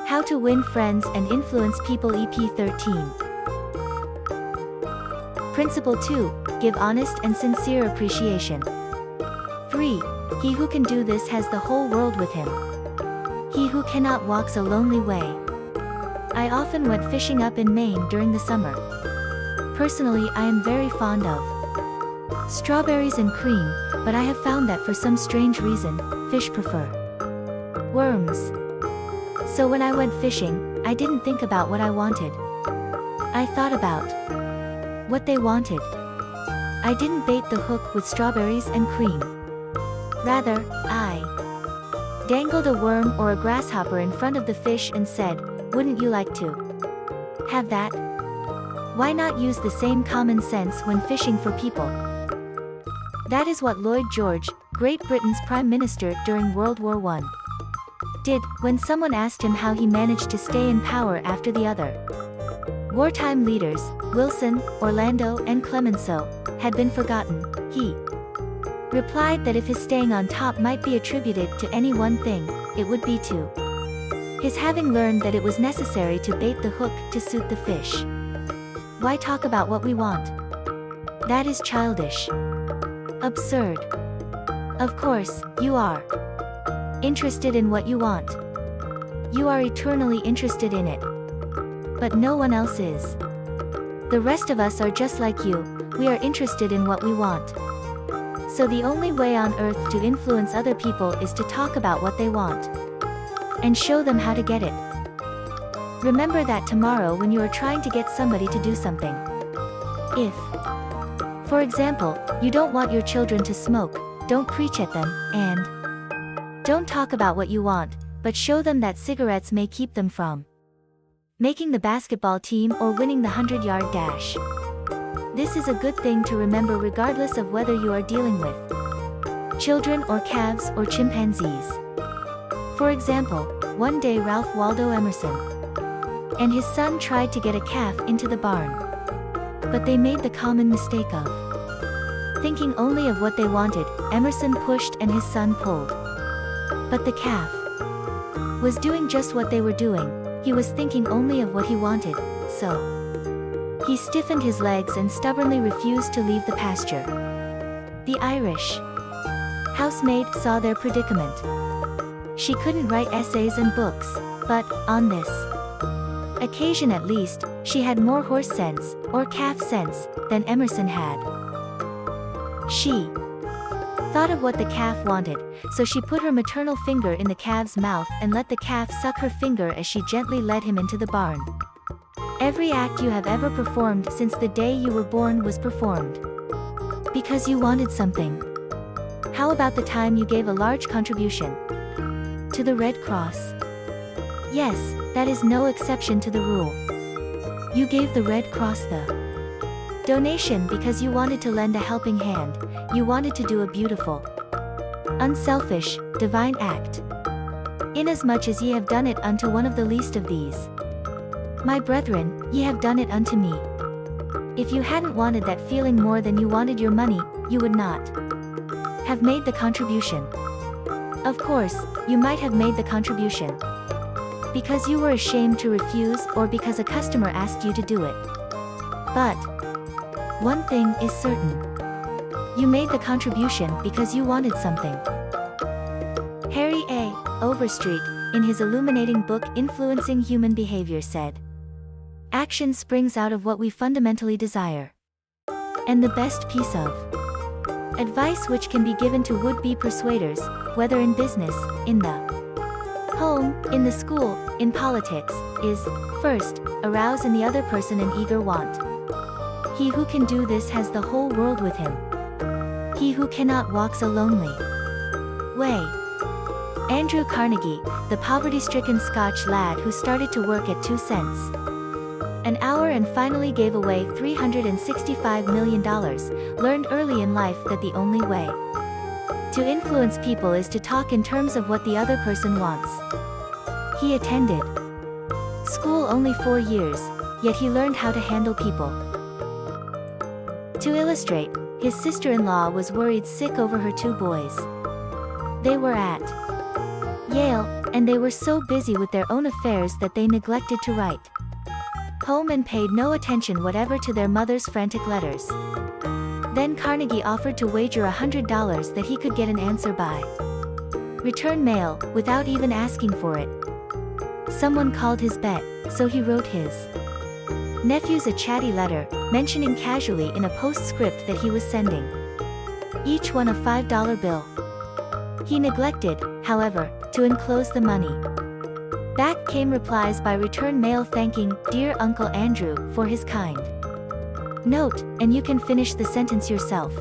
How to Win Friends and Influence People ep13. Principle 2. Give honest and sincere appreciation. 3. He who can do this has the whole world with him. He who cannot walks a lonely way. I often went fishing up in Maine during the summer. Personally, I am very fond of strawberries and cream, but I have found that for some strange reason, fish prefer worms. So when I went fishing, I didn't think about what I wanted. I thought about what they wanted. I didn't bait the hook with strawberries and cream. Rather, I dangled a worm or a grasshopper in front of the fish and said, "Wouldn't you like to have that?" Why not use the same common sense when fishing for people? That is what Lloyd George, Great Britain's Prime Minister during World War I, did when someone asked him how he managed to stay in power after the other wartime leaders, Wilson, Orlando, and Clemenceau, had been forgotten. He replied that if his staying on top might be attributed to any one thing, it would be to his having learned that it was necessary to bait the hook to suit the fish. Why talk about what we want? That is childish. Absurd. Of course, you are interested in what you want. You are eternally interested in it. But no one else is. The rest of us are just like you, we are interested in what we want. So the only way on earth to influence other people is to talk about what they want and show them how to get it. Remember that tomorrow when you are trying to get somebody to do something. If, for example, you don't want your children to smoke, don't preach at them, and don't talk about what you want, but show them that cigarettes may keep them from making the basketball team or winning the 100-yard dash. This is a good thing to remember regardless of whether you are dealing with children or calves or chimpanzees. For example, one day Ralph Waldo Emerson and his son tried to get a calf into the barn. But they made the common mistake of thinking only of what they wanted. Emerson pushed and his son pulled. But the calf was doing just what they were doing. He was thinking only of what he wanted, so he stiffened his legs and stubbornly refused to leave the pasture. The Irish housemaid saw their predicament. She couldn't write essays and books, but, on this occasion at least, she had more horse sense, or calf sense, than Emerson had. She thought of what the calf wanted, so she put her maternal finger in the calf's mouth and let the calf suck her finger as she gently led him into the barn. Every act you have ever performed since the day you were born was performed because you wanted something. How about the time you gave a large contribution to the Red Cross? Yes, that is no exception to the rule. You gave the Red Cross the donation because you wanted to lend a helping hand, you wanted to do a beautiful, unselfish, divine act. Inasmuch as ye have done it unto one of the least of these, my brethren, ye have done it unto me. If you hadn't wanted that feeling more than you wanted your money, you would not have made the contribution. Of course, you might have made the contribution because you were ashamed to refuse or because a customer asked you to do it. But one thing is certain. You made the contribution because you wanted something. Harry A. Overstreet, in his illuminating book Influencing Human Behavior said, "Action springs out of what we fundamentally desire." And the best piece of advice which can be given to would-be persuaders, whether in business, in the home, in the school, in politics, is, first, arouse in the other person an eager want. He who can do this has the whole world with him. He who cannot walks a lonely way. Andrew Carnegie, the poverty-stricken Scotch lad who started to work at 2 cents an hour and finally gave away $365 million, learned early in life that the only way to influence people is to talk in terms of what the other person wants. He attended school only 4 years, yet he learned how to handle people. To illustrate, his sister-in-law was worried sick over her 2 boys. They were at Yale, and they were so busy with their own affairs that they neglected to write home and paid no attention whatever to their mother's frantic letters. Then Carnegie offered to wager $100 that he could get an answer by return mail, without even asking for it. Someone called his bet, so he wrote his nephews a chatty letter, mentioning casually in a postscript that he was sending each one a $5 bill. He neglected, however, to enclose the money. Back came replies by return mail thanking "Dear Uncle Andrew" for his kind note, and you can finish the sentence yourself.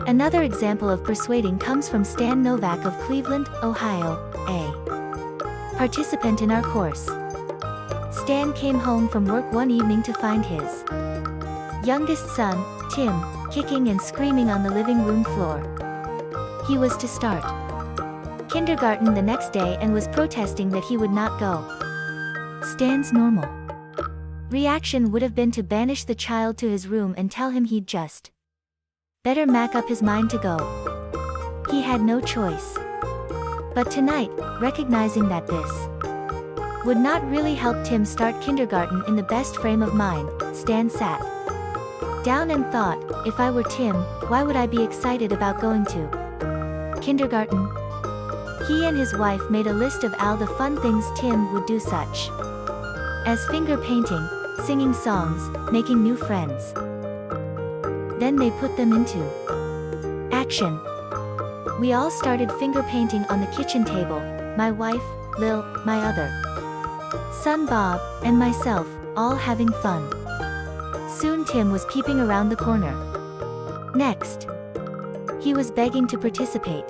Another example of persuading comes from Stan Novak of Cleveland, Ohio, a participant in our course. Stan came home from work one evening to find his youngest son, Tim, kicking and screaming on the living room floor. He was to start kindergarten the next day and was protesting that he would not go. Stan's normal reaction would have been to banish the child to his room and tell him he'd just better make up his mind to go. He had no choice. But tonight, recognizing that this would not really help Tim start kindergarten in the best frame of mind, Stan sat down and thought, if I were Tim, why would I be excited about going to kindergarten? He and his wife made a list of all the fun things Tim would do, such as finger painting, singing songs, making new friends. Then they put them into action. We all started finger painting on the kitchen table, my wife, Lil, my other son Bob, and myself, all having fun. Soon Tim was peeping around the corner. Next, he was begging to participate.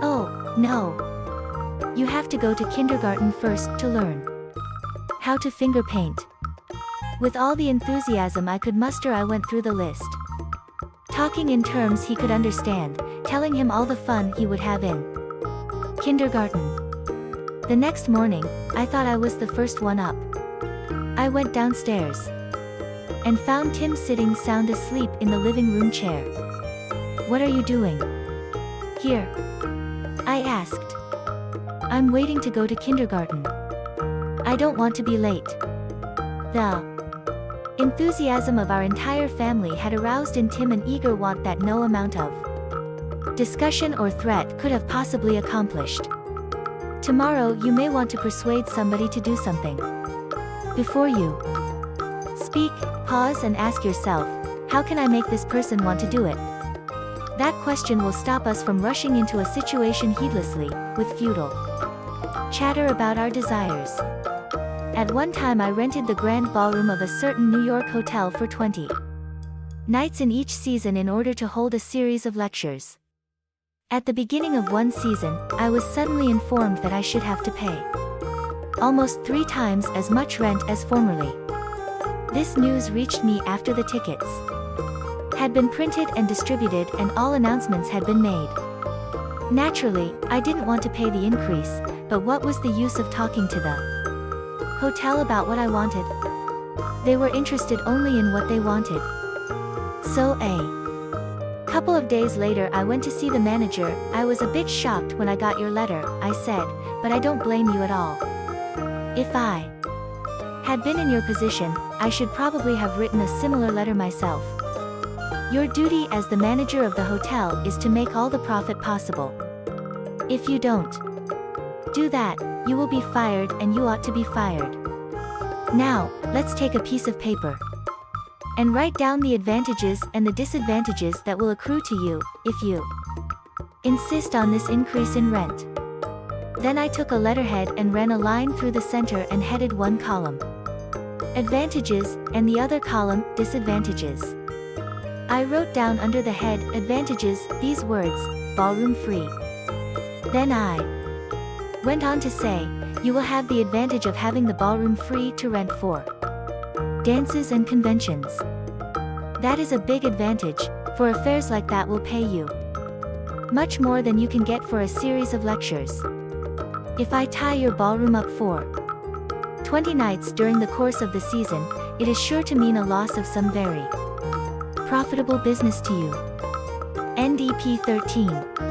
Oh, no. You have to go to kindergarten first to learn how to finger paint. With all the enthusiasm I could muster, I went through the list, talking in terms he could understand, telling him all the fun he would have in kindergarten. The next morning, I thought I was the first one up. I went downstairs and found Tim sitting sound asleep in the living room chair. What are you doing here? I asked. I'm waiting to go to kindergarten. I don't want to be late. The enthusiasm of our entire family had aroused in Tim an eager want that no amount of discussion or threat could have possibly accomplished. Tomorrow you may want to persuade somebody to do something. Before you speak, pause and ask yourself, how can I make this person want to do it? That question will stop us from rushing into a situation heedlessly, with futile chatter about our desires. At one time I rented the grand ballroom of a certain New York hotel for 20 nights in each season in order to hold a series of lectures. At the beginning of one season, I was suddenly informed that I should have to pay almost 3 times as much rent as formerly. This news reached me after the tickets had been printed and distributed and all announcements had been made. Naturally, I didn't want to pay the increase, but what was the use of talking to the hotel about what I wanted? They were interested only in what they wanted. So a couple of days later I went to see the manager. I was a bit shocked when I got your letter, I said, but I don't blame you at all. If I had been in your position, I should probably have written a similar letter myself. Your duty as the manager of the hotel is to make all the profit possible. If you don't do that, you will be fired and you ought to be fired. Now, let's take a piece of paper and write down the advantages and the disadvantages that will accrue to you, if you insist on this increase in rent. Then I took a letterhead and ran a line through the center and headed one column advantages, and the other column, disadvantages. I wrote down under the head, advantages, these words, ballroom free. Then I went on to say, you will have the advantage of having the ballroom free to rent for dances and conventions. That is a big advantage, for affairs like that will pay you much more than you can get for a series of lectures. If I tie your ballroom up for 20 nights during the course of the season, it is sure to mean a loss of some very profitable business to you. End ep14.